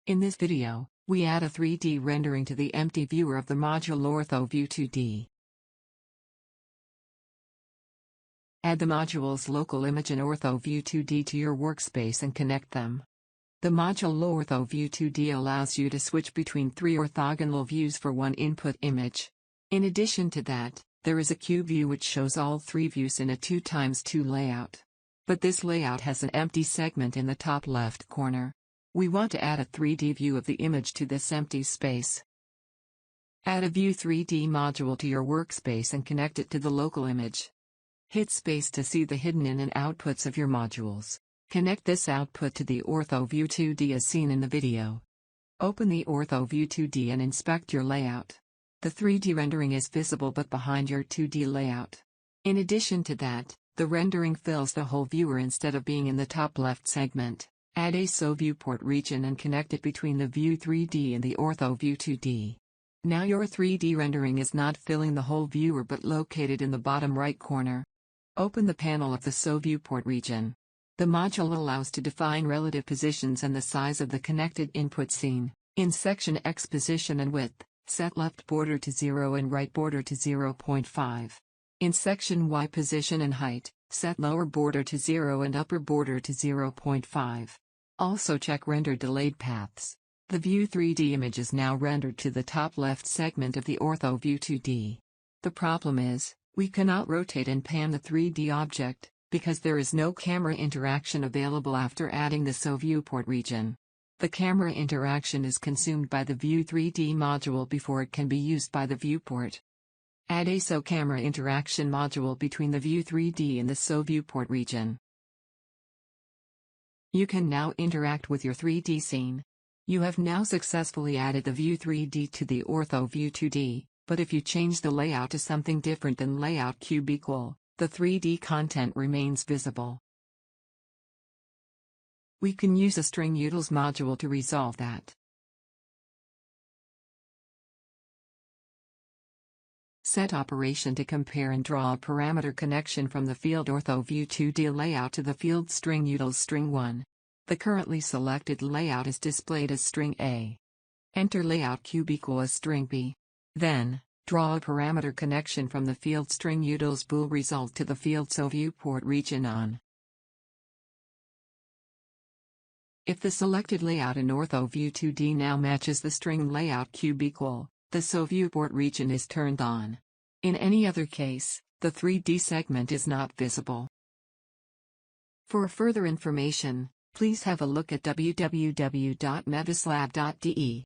In this video, we add a 3D rendering to the empty viewer of the module OrthoView2D. Add the module's local image in OrthoView2D to your workspace and connect them. The module OrthoView2D allows you to switch between 3 orthogonal views for one input image. In addition to that, there is a cube view which shows all 3 views in a 2x2 layout. But this layout has an empty segment in the top left corner. We want to add a 3D view of the image to this empty space. Add a View 3D module to your workspace and connect it to the local image. Hit space to see the hidden in and outputs of your modules. Connect this output to the OrthoView2D as seen in the video. Open the OrthoView2D and inspect your layout. The 3D rendering is visible but behind your 2D layout. In addition to that, the rendering fills the whole viewer instead of being in the top left segment. Add a SO viewport region and connect it between the View 3D and the OrthoView2D. Now your 3D rendering is not filling the whole viewer but located in the bottom right corner. Open the panel of the SO viewport region. The module allows to define relative positions and the size of the connected input scene. In section X position and width, set left border to 0 and right border to 0.5. In section Y position and height, set lower border to 0 and upper border to 0.5. Also check Render Delayed Paths. The View 3D image is now rendered to the top left segment of the OrthoView2D. The problem is, we cannot rotate and pan the 3D object, because there is no camera interaction available after adding the SO viewport region. The camera interaction is consumed by the View 3D module before it can be used by the viewport. Add a SO camera interaction module between the View 3D and the SO viewport region. You can now interact with your 3D scene. You have now successfully added the View 3D to the OrthoView2D, but if you change the layout to something different than layout cube equal, the 3D content remains visible. We can use a string utils module to resolve that. Set operation to compare and draw a parameter connection from the field OrthoView2D layout to the field string utils string 1. The currently selected layout is displayed as string A. Enter layout cube equal as string B. Then, draw a parameter connection from the field string utils bool result to the field SO viewport region on. If the selected layout in OrthoView2D now matches the string layout cube equal, the SO viewport region is turned on. In any other case, the 3D segment is not visible. For further information, please have a look at www.MeVisLab.de.